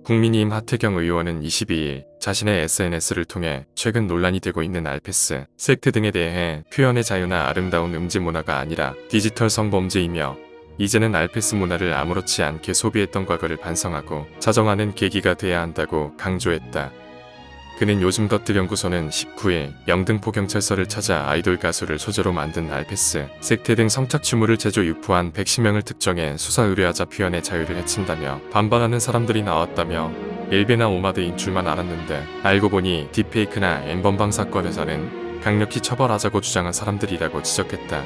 국민의힘 하태경 의원은 22일 자신의 SNS를 통해 최근 논란이 되고 있는 알패스, 섹트 등에 대해 표현의 자유나 아름다운 음지 문화가 아니라 디지털 성범죄이며 이제는 알패스 문화를 아무렇지 않게 소비했던 과거를 반성하고 자정하는 계기가 돼야 한다고 강조했다. 그는 요즘 것들 연구소는 19일 영등포 경찰서를 찾아 아이돌 가수를 소재로 만든 알패스, 섹트 등 성착취물을 제조 유포한 110명을 특정해 수사 의뢰하자 표현의 자유를 해친다며 반발하는 사람들이 나왔다며 일베나 오마드인 줄만 알았는데 알고 보니 딥페이크나 엠번방 사건에서는 강력히 처벌하자고 주장한 사람들이라고 지적했다.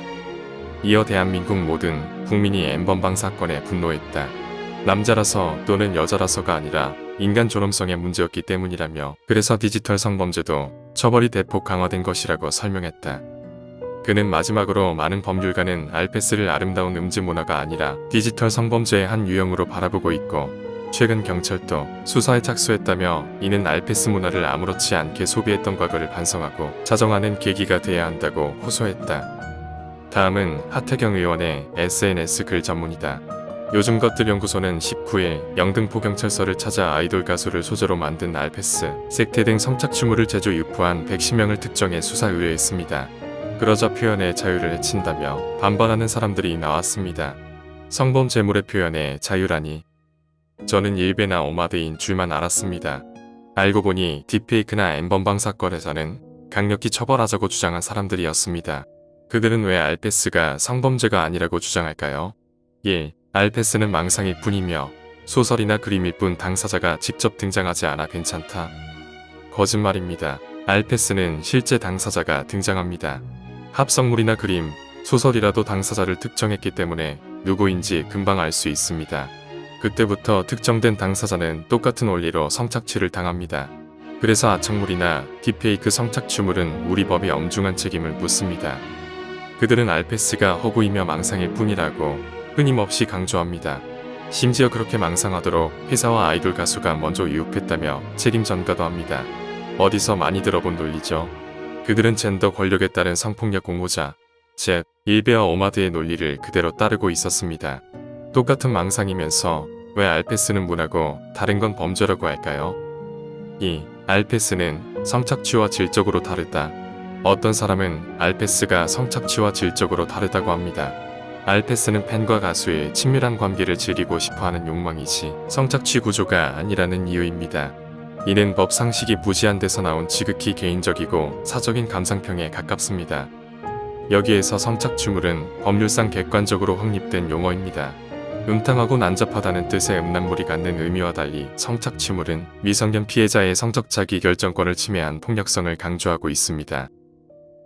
이어 대한민국 모든 국민이 엠번방 사건에 분노했다. 남자라서 또는 여자라서가 아니라 인간 존엄성의 문제였기 때문이라며 그래서 디지털 성범죄도 처벌이 대폭 강화된 것이라고 설명했다. 그는 마지막으로 많은 법률가는 알패스를 아름다운 음지 문화가 아니라 디지털 성범죄의 한 유형으로 바라보고 있고 최근 경찰도 수사에 착수했다며 이는 알패스 문화를 아무렇지 않게 소비했던 과거를 반성하고 자정하는 계기가 돼야 한다고 호소했다. 다음은 하태경 의원의 SNS 글 전문이다. 요즘 것들 연구소는 19일 영등포 경찰서를 찾아 아이돌 가수를 소재로 만든 알패스, 섹트 등 성착취물을 제조 유포한 110명을 특정해 수사 의뢰했습니다. 그러자 표현의 자유를 해친다며 반발하는 사람들이 나왔습니다. 성범죄물의 표현의 자유라니. 저는 일베나 오마드인 줄만 알았습니다. 알고 보니 딥페이크나 엠번방 사건에서는 강력히 처벌하자고 주장한 사람들이었습니다. 그들은 왜 알패스가 성범죄가 아니라고 주장할까요? 1. 알패스는 망상일 뿐이며 소설이나 그림일 뿐 당사자가 직접 등장하지 않아 괜찮다. 거짓말입니다. 알패스는 실제 당사자가 등장합니다. 합성물이나 그림, 소설이라도 당사자를 특정했기 때문에 누구인지 금방 알 수 있습니다. 그때부터 특정된 당사자는 똑같은 원리로 성착취를 당합니다. 그래서 아청물이나 딥페이크 성착취물은 우리 법이 엄중한 책임을 묻습니다. 그들은 알패스가 허구이며 망상일 뿐이라고 끊임없이 강조합니다. 심지어 그렇게 망상하도록 회사와 아이돌 가수가 먼저 유혹했다며 책임 전가도 합니다. 어디서 많이 들어본 논리죠? 그들은 젠더 권력에 따른 성폭력 공모자, 즉 일베와 오마드의 논리를 그대로 따르고 있었습니다. 똑같은 망상이면서 왜 알패스는 문화고 다른 건 범죄라고 할까요? 2. 알패스는 성착취와 질적으로 다르다. 어떤 사람은 알패스가 성착취와 질적으로 다르다고 합니다. 알패스는 팬과 가수의 친밀한 관계를 즐기고 싶어하는 욕망이지 성착취 구조가 아니라는 이유입니다. 이는 법 상식이 무지한 데서 나온 지극히 개인적이고 사적인 감상평에 가깝습니다. 여기에서 성착취물은 법률상 객관적으로 확립된 용어입니다. 음탕하고 난잡하다는 뜻의 음란물이 갖는 의미와 달리 성착취물은 미성년 피해자의 성적 자기 결정권을 침해한 폭력성을 강조하고 있습니다.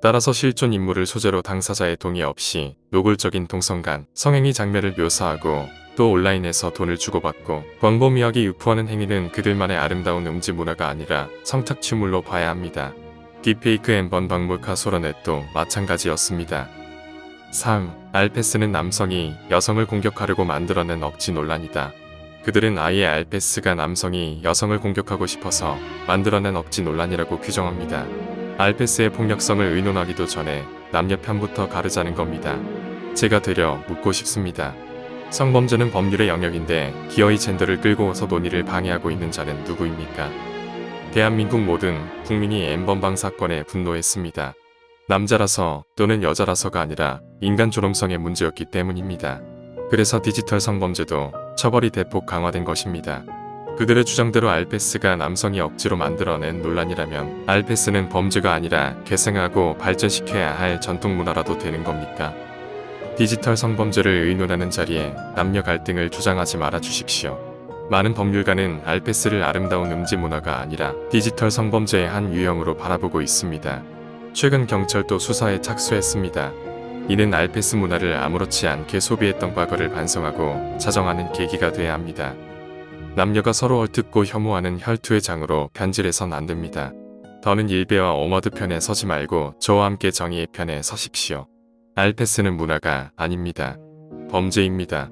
따라서 실존 인물을 소재로 당사자의 동의 없이 노골적인 동성간, 성행위 장면을 묘사하고 또 온라인에서 돈을 주고받고 광범위하게 유포하는 행위는 그들만의 아름다운 음지 문화가 아니라 성착취물로 봐야 합니다. 딥페이크 엠번방 몰카 소라넷도 마찬가지였습니다. 3. 알패스는 남성이 여성을 공격하려고 만들어낸 억지 논란이다. 그들은 아예 알패스가 남성이 여성을 공격하고 싶어서 만들어낸 억지 논란이라고 규정합니다. 알패스의 폭력성을 의논하기도 전에 남녀 편부터 가르자는 겁니다. 제가 되려 묻고 싶습니다. 성범죄는 법률의 영역인데 기어이 젠더를 끌고 와서 논의를 방해하고 있는 자는 누구입니까? 대한민국 모든 국민이 엠번방 사건에 분노했습니다. 남자라서 또는 여자라서가 아니라 인간 존엄성의 문제였기 때문입니다. 그래서 디지털 성범죄도 처벌이 대폭 강화된 것입니다. 그들의 주장대로 알패스가 남성이 억지로 만들어낸 논란이라면 알패스는 범죄가 아니라 계승하고 발전시켜야 할 전통문화라도 되는 겁니까? 디지털 성범죄를 의논하는 자리에 남녀 갈등을 주장하지 말아 주십시오. 많은 법률가는 알패스를 아름다운 음지 문화가 아니라 디지털 성범죄의 한 유형으로 바라보고 있습니다. 최근 경찰도 수사에 착수했습니다. 이는 알패스 문화를 아무렇지 않게 소비했던 과거를 반성하고 자정하는 계기가 돼야 합니다. 남녀가 서로 헐뜯고 혐오하는 혈투의 장으로 변질해선 안 됩니다. 더는 일베와 오마드 편에 서지 말고 저와 함께 정의의 편에 서십시오. 알패스는 문화가 아닙니다. 범죄입니다.